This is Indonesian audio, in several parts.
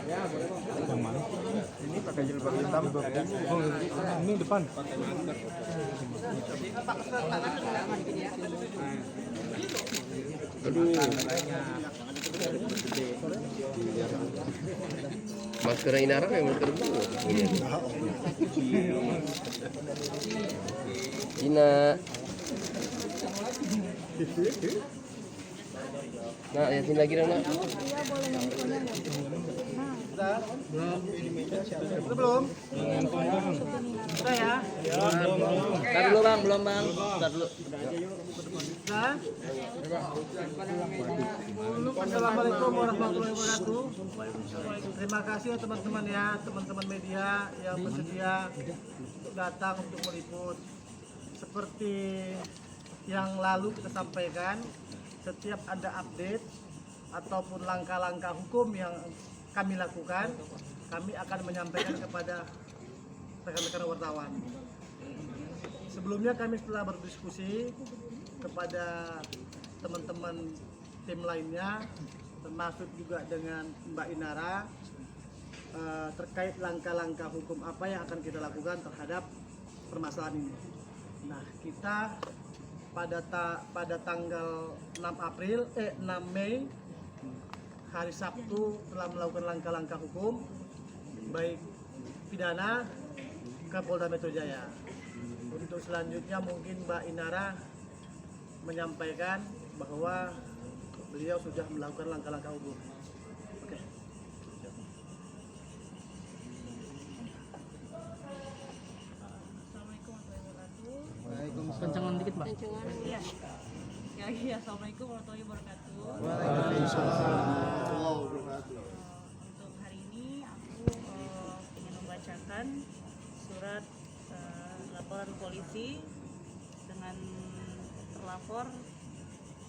Yang mana? Ini pakai jilbab hitam. Oh, ini depan. Masker Inara memang terbuka. Cina. Nah, liatin lagi dong, Nak. Belum. Sudah ya? Ntar dulu bang, belum bang. Ntar dulu. Sudah? Assalamualaikum warahmatullahi wabarakatuh. Terima kasih ya teman-teman ya, teman-teman media yang bersedia datang untuk meliput. Seperti yang lalu kita sampaikan, setiap ada update ataupun langkah-langkah hukum yang kami lakukan, kami akan menyampaikan kepada rekan-rekan wartawan. Sebelumnya kami telah berdiskusi kepada teman-teman tim lainnya, termasuk juga dengan Mbak Inara, terkait langkah-langkah hukum apa yang akan kita lakukan terhadap permasalahan ini. Nah, kita pada tanggal 6 Mei hari Sabtu telah melakukan langkah-langkah hukum baik pidana ke Polda Metro Jaya. Untuk selanjutnya mungkin Mbak Inara menyampaikan bahwa beliau sudah melakukan langkah-langkah hukum. Oke. Assalamualaikum warahmatullahi wabarakatuh. Waalaikumsalam. Kencengan dikit mbak. Iya. Ya, assalamualaikum warahmatullahi wabarakatuh. Untuk hari ini aku ingin membacakan surat laporan polisi dengan terlapor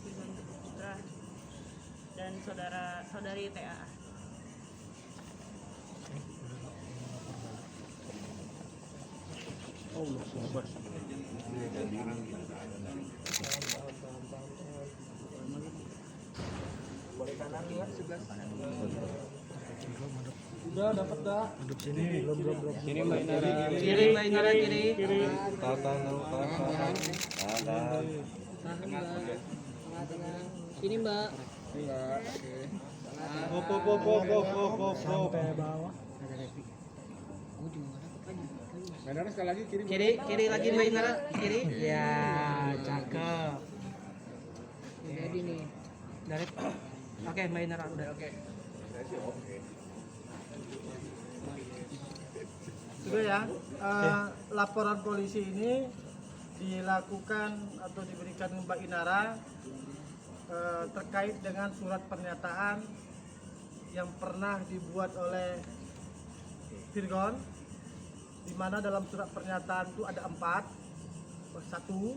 Firgon Teguh Putra dan saudari TA. Udah dapat dah. Duduk sini. Belum. Sini mbak Inara. Kiri mbak Inara kiri. Tahan. Sini mbak. Sampai bawah. Benar sekali lagi kiri. Kiri lagi mbak Inara. Kiri. Ya, cakep. Jadi nih. Dari. Oke mbak Inara udah oke. Sudah ya, laporan polisi ini dilakukan atau diberikan Mbak Inara terkait dengan surat pernyataan yang pernah dibuat oleh Firgon, di mana dalam surat pernyataan itu ada 4. Satu,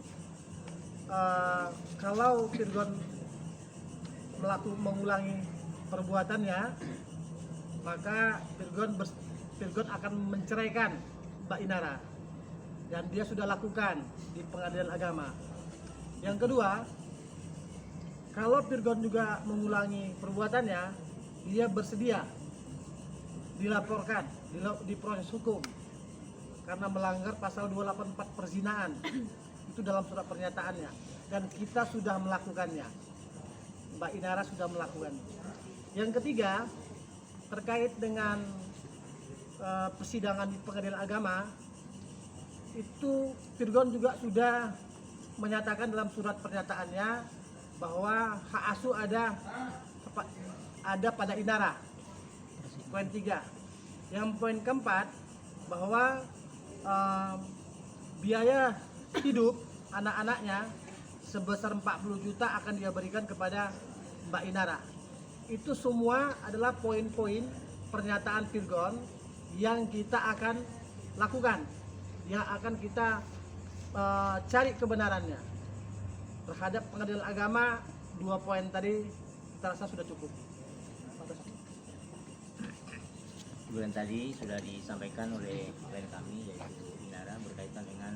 kalau Firgon mengulangi perbuatannya, maka Firgon akan menceraikan Mbak Inara, dan dia sudah lakukan di Pengadilan Agama. Yang kedua, kalau Firgon juga mengulangi perbuatannya, dia bersedia dilaporkan di proses hukum karena melanggar pasal 284 perzinaan. Itu dalam surat pernyataannya, dan kita sudah melakukannya. Mbak Inara sudah melakukan. Yang ketiga, terkait dengan persidangan di Pengadilan Agama, itu Firgon juga sudah menyatakan dalam surat pernyataannya bahwa hak asuh ada pada Inara. Poin 3. Yang poin keempat, bahwa biaya hidup anak-anaknya sebesar 40 juta akan dia berikan kepada Mbak Inara. Itu semua adalah poin-poin pernyataan Firgon yang kita akan lakukan, yang akan kita cari kebenarannya. Terhadap Pengadilan Agama, 2 poin tadi kita rasa sudah cukup. Kemudian tadi sudah disampaikan oleh klien kami yaitu Inara berkaitan dengan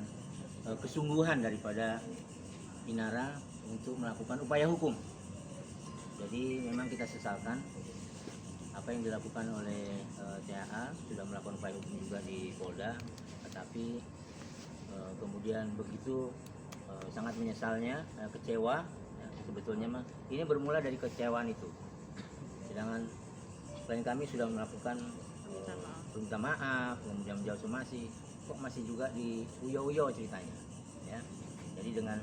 kesungguhan daripada Inara untuk melakukan upaya hukum. Jadi memang kita sesalkan apa yang dilakukan oleh THA sudah melakukan upaya hukum juga di Polda, tetapi kemudian begitu sangat menyesalnya, kecewa. Ya, sebetulnya mah ini bermula dari kecewaan itu. Sedangkan klien kami sudah melakukan perminta maaf, kemudian menjawab somasi, kok masih juga di uyo-uyo ceritanya. Ya, jadi dengan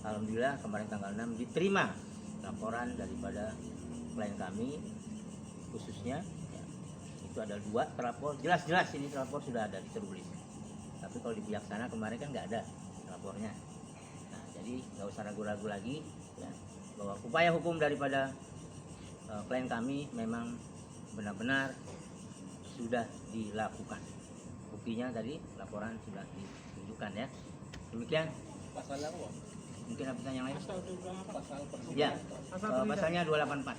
alhamdulillah kemarin tanggal 6 diterima laporan daripada klien kami khususnya, ya, itu ada 2 terlapor, jelas-jelas ini terlapor sudah ada ditulis. Tapi kalau di pihak sana kemarin kan nggak ada lapornya. Nah, jadi nggak usah ragu-ragu lagi, ya, bahwa upaya hukum daripada klien kami memang benar-benar sudah dilakukan. Buktinya tadi laporan sudah ditunjukkan, ya. Demikian. Mungkin ada pertanyaan lain? Ya, pasalnya 284.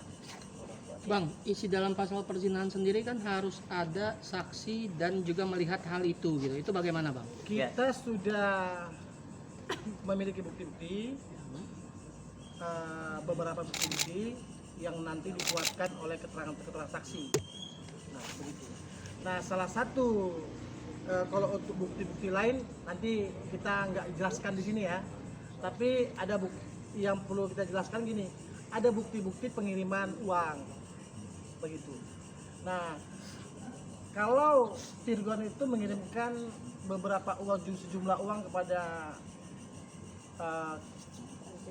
Bang, isi dalam pasal perzinahan sendiri kan harus ada saksi dan juga melihat hal itu gitu. Itu bagaimana, Bang? Kita sudah memiliki bukti-bukti, beberapa bukti-bukti yang nanti dikuatkan oleh keterangan saksi. Nah, begitu. Nah, salah satu kalau untuk bukti-bukti lain nanti kita nggak jelaskan di sini ya. Tapi ada bukti yang perlu kita jelaskan gini. Ada bukti-bukti pengiriman uang. Begitu. Nah, kalau Virgon itu mengirimkan beberapa uang, sejumlah uang kepada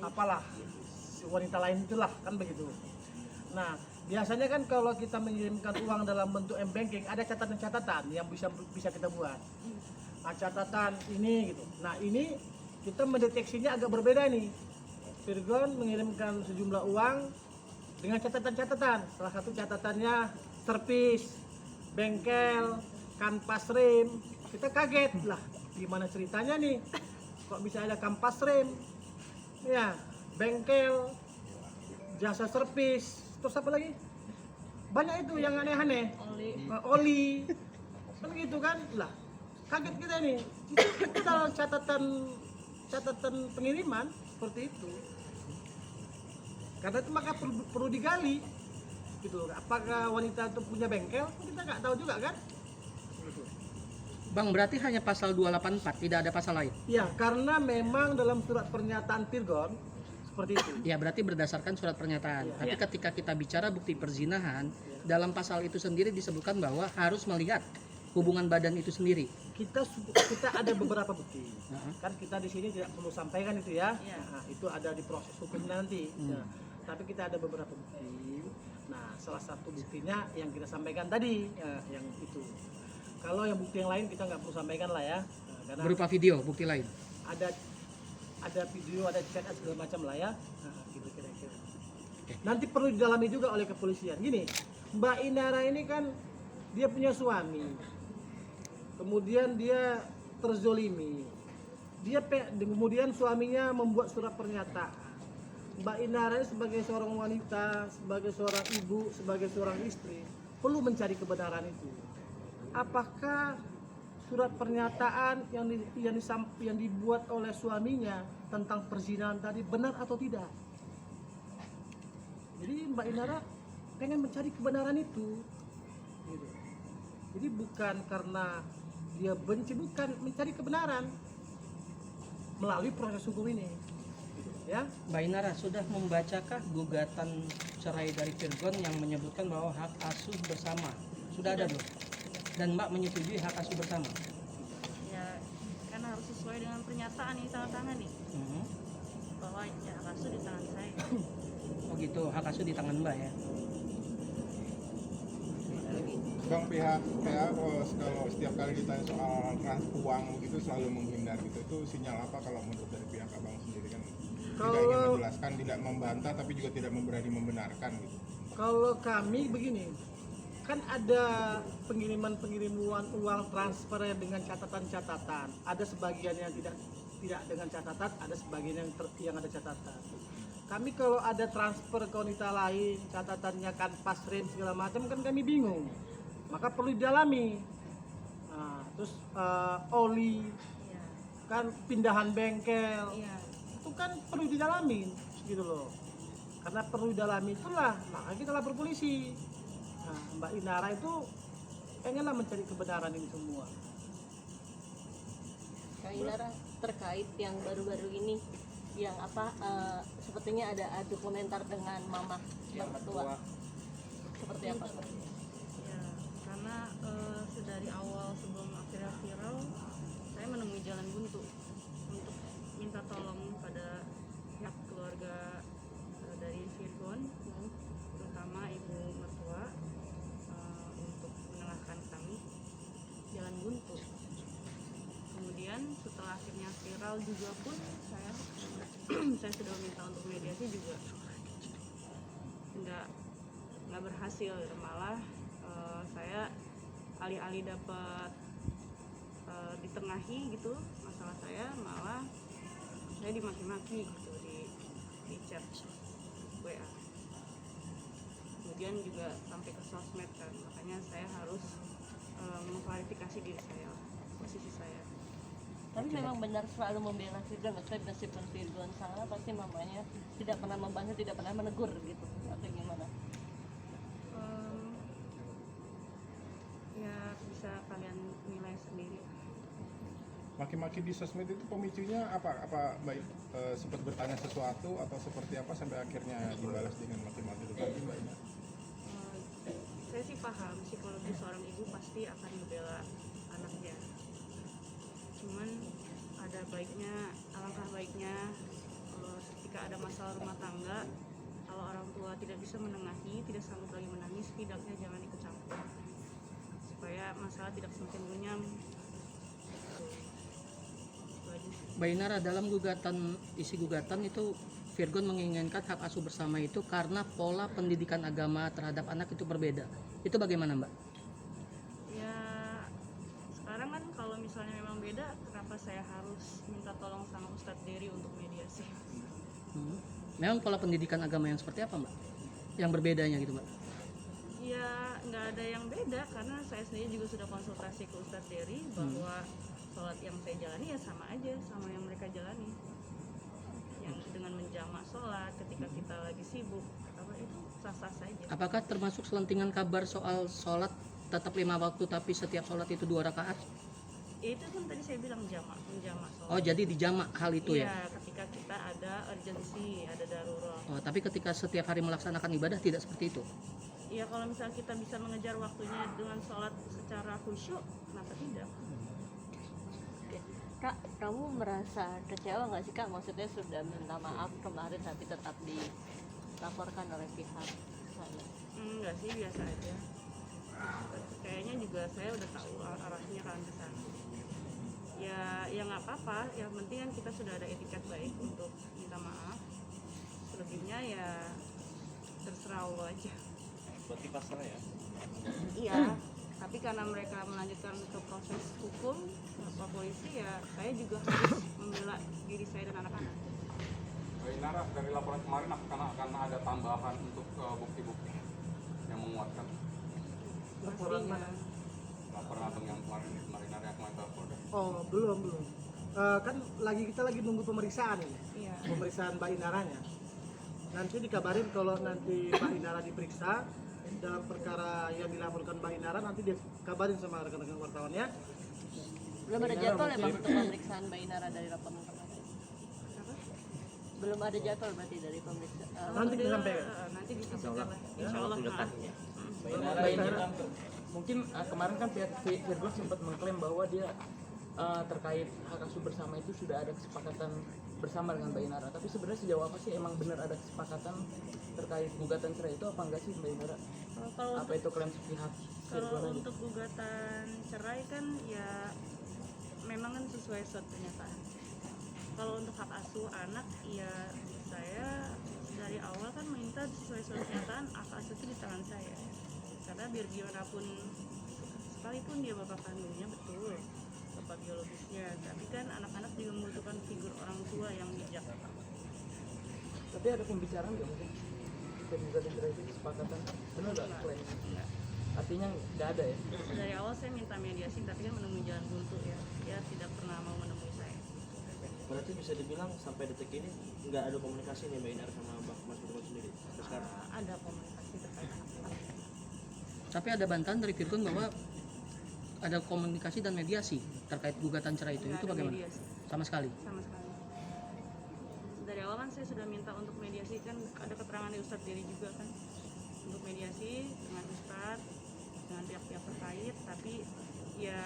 apalah wanita lain itulah, kan begitu. Nah, biasanya kan kalau kita mengirimkan uang dalam bentuk m-banking ada catatan-catatan yang bisa kita buat. Nah, catatan ini gitu. Nah, ini kita mendeteksinya agak berbeda nih. Virgon mengirimkan sejumlah uang dengan catatan-catatan. Salah satu catatannya servis, bengkel, kanvas rem. Kita kaget lah, gimana ceritanya nih? Kok bisa ada kanvas rem? Ya, bengkel, jasa servis, terus apa lagi? Banyak itu yang aneh-aneh. Oli. Kan gitu kan? Lah, kaget kita nih. Itu dalam catatan pengiriman seperti itu. Karena itu maka perlu digali gitu. Apakah wanita itu punya bengkel? Kita nggak tahu juga kan. Gitu. Bang, berarti hanya pasal 284, tidak ada pasal lain? Ya, karena memang dalam surat pernyataan Virgon seperti itu. Ya, berarti berdasarkan surat pernyataan. Ya. Tapi ketika kita bicara bukti perzinahan, dalam pasal itu sendiri disebutkan bahwa harus melihat hubungan badan itu sendiri. Kita ada beberapa bukti. Kan kita di sini tidak perlu sampaikan itu ya. Nah, itu ada di proses hukum nanti. Ya. Tapi kita ada beberapa bukti. Nah, salah satu buktinya yang kita sampaikan tadi, ya, yang itu. Kalau yang bukti yang lain kita nggak perlu sampaikan lah ya. Nah, karena Berupa video, bukti lain. ada video, ada chat segala macam lah ya. Nah, gitu kira-kira. Nanti perlu didalami juga oleh kepolisian. Gini, Mbak Inara ini kan dia punya suami. Kemudian dia terzolimi. Kemudian suaminya membuat surat pernyataan. Mbak Inara sebagai seorang wanita, sebagai seorang ibu, sebagai seorang istri perlu mencari kebenaran itu. Apakah surat pernyataan yang dibuat oleh suaminya tentang perzinahan tadi benar atau tidak? Jadi Mbak Inara pengen mencari kebenaran itu. Gitu. Jadi bukan karena dia benci, bukan, mencari kebenaran melalui proses hukum ini. Ya, Mbak Inara sudah membacakah gugatan cerai dari Virgon yang menyebutkan bahwa hak asuh bersama? Sudah ada belum? Dan Mbak menyetujui hak asuh bersama? Ya, kan harus sesuai dengan pernyataan yang tanda tangan nih. Bahwa ya hak asuh di tangan saya. Oh gitu, hak asuh di tangan Mbak ya? Bang, pihak kalau setiap kali ditanya soal uang begitu selalu menghindar gitu, itu sinyal apa kalau menurut dari pihak abang sendiri kan? Tidak ingin menjelaskan, tidak membantah, tapi juga tidak berani membenarkan gitu. Kalau kami begini, kan ada pengiriman uang transfer dengan catatan-catatan. Ada sebagian yang tidak dengan catatan, ada sebagian yang ada catatan. Kami kalau ada transfer ke wanita lain, catatannya kanvas rem segala macam, kan kami bingung. Maka perlu didalami. Nah, terus oli, Iya. kan pindahan bengkel. Iya. Itu kan perlu didalami gitu loh. Karena perlu didalami itulah maka kita lapor polisi. Nah, Mbak Inara itu pengenlah mencari kebenaran ini semua. Kak Inara, terkait yang baru-baru ini yang sepertinya ada adu komentar dengan mama yang ketua, seperti apa? Ya, karena sedari awal sebelum akhirnya viral, saya menemui jalan buntu untuk minta tolong pada pihak keluarga dari Virgon, terutama ibu mertua, untuk menenangkan kami jalan buntu. Kemudian setelah akhirnya viral juga pun saya sudah minta untuk mediasi juga nggak berhasil, malah saya alih-alih dapat ditengahi gitu masalah saya, malah saya dimaki-maki gitu di chat WA, kemudian juga sampai ke sosmed kan, makanya saya harus mengklarifikasi diri saya, posisi saya. Tapi memang benar selalu membela Virgon, maksudnya meskipun Virgon salah pasti mamanya tidak pernah membahasnya, tidak pernah menegur gitu, atau gimana? Ya bisa kalian nilai sendiri. Maki-maki di sosmed itu pemicunya apa Mbak? Sempat bertanya sesuatu atau seperti apa sampai akhirnya dibalas dengan maki-maki itu tadi Mbak? Saya sih paham psikologi seorang ibu pasti akan membela anaknya, cuman ada baiknya, alangkah baiknya ketika ada masalah rumah tangga, kalau orang tua tidak bisa menengahi, tidak sanggup lagi menangis, setidaknya jangan ikut campur supaya masalah tidak semakin runyam. Mbak Inara, dalam isi gugatan itu Virgon menginginkan hak asuh bersama itu karena pola pendidikan agama terhadap anak itu berbeda. Itu bagaimana, Mbak? Ya sekarang kan kalau misalnya memang beda, kenapa saya harus minta tolong sama Ustadz Dery untuk mediasi? Memang pola pendidikan agama yang seperti apa, Mbak? Yang berbedanya gitu, Mbak? Ya nggak ada yang beda, karena saya sendiri juga sudah konsultasi ke Ustadz Dery bahwa sholat yang saya jalani ya sama aja sama yang mereka jalani, yang dengan menjamak sholat ketika kita lagi sibuk, apa itu sah-sah saja. Apakah termasuk selentingan kabar soal sholat tetap 5 waktu tapi setiap sholat itu 2 rakaat? Itu kan tadi saya bilang menjamak sholat. Oh, jadi dijamak hal itu ya? Iya, ketika kita ada urgensi, ada darurat. Oh, tapi ketika setiap hari melaksanakan ibadah tidak seperti itu? Iya, kalau misalnya kita bisa mengejar waktunya dengan sholat secara khusyuk, kenapa tidak? Oke. Kak, kamu merasa kecewa nggak sih Kak? Maksudnya sudah minta maaf kemarin tapi tetap dilaporkan oleh pihak sana. Enggak sih, biasa aja. Kayaknya juga saya udah tahu arahnya kan ke sana. Ya nggak apa-apa. Yang penting kan kita sudah ada etiket baik untuk minta maaf. Selebihnya ya terserah Allah aja. Berarti pasrah ya? Iya. Tapi karena mereka melanjutkan ke proses hukum, Pak polisi, ya saya juga harus membela diri saya dan anak-anak. Mbak Inara, dari laporan kemarin akan ada tambahan untuk bukti-bukti yang menguatkan Laporan Pastinya. mana? laporan abang yang kemarin yang kemarin Polda. Oh, belum. Kan kita lagi nunggu pemeriksaan ini. Iya. Pemeriksaan Mbak Inaranya. Nanti dikabarin kalau nanti Mbak Inara diperiksa dalam perkara yang dilaporkan Mbak Inara, nanti dia kabarin sama rekan-rekan wartawan ya. Belum ada jadwal ya Pak untuk pemeriksaan Mbak Inara dari laporan kemarin? Belum ada jadwal berarti dari pemeriksaan? Nanti kita sampaikan. Nanti disampaikan lah. Insya Allah. dekat ya. Mbak Inara, mungkin kemarin kan pihak Virgon sempat mengklaim bahwa dia terkait hak asuh bersama itu sudah ada kesepakatan bersama dengan Mbak Inara. Tapi sebenarnya sejauh apa sih emang benar ada kesepakatan terkait gugatan cerai itu apa enggak sih Mbak Inara? Kalau Apa itu klaim sepihak Virgon Kalau aja? untuk gugatan cerai kan ya memang kan sesuai surat pernyataan. Kalau untuk hak asuh anak, ya saya dari awal kan minta sesuai surat pernyataan hak asuh itu di tangan saya. Karena biar gimana pun, sekalipun dia bapak kandungnya betul, bapak biologisnya, tapi kan anak-anak juga membutuhkan figur orang tua yang bijak. Tapi ada pembicaraan nggak mungkin? Kita gugatan cerai itu kesepakatan? Benar nggak klaim? Enggak. Artinya nggak ada ya? Dari awal saya minta mediasi, tapi kan menemui jalan buntu ya. Dia tidak pernah mau menemui saya. Berarti bisa dibilang sampai detik ini nggak ada komunikasi nih Mbak Inara sama Mas Firgon sendiri sampai sekarang? Ada komunikasi terkait anak-anak. Tapi ada bantahan dari Virgon bahwa ada komunikasi dan mediasi terkait gugatan cerai itu. Nggak Itu ada bagaimana? mediasi Sama sekali. sama sekali. Dari awal kan saya sudah minta untuk mediasi, kan ada keterangan dari Ustadz Dery juga kan untuk mediasi dengan Ustadz, dengan pihak-pihak terkait, tapi ya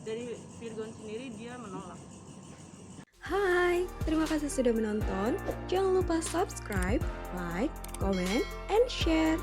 dari Virgon sendiri dia menolak. Hai, terima kasih sudah menonton. Jangan lupa subscribe, like, comment, and share.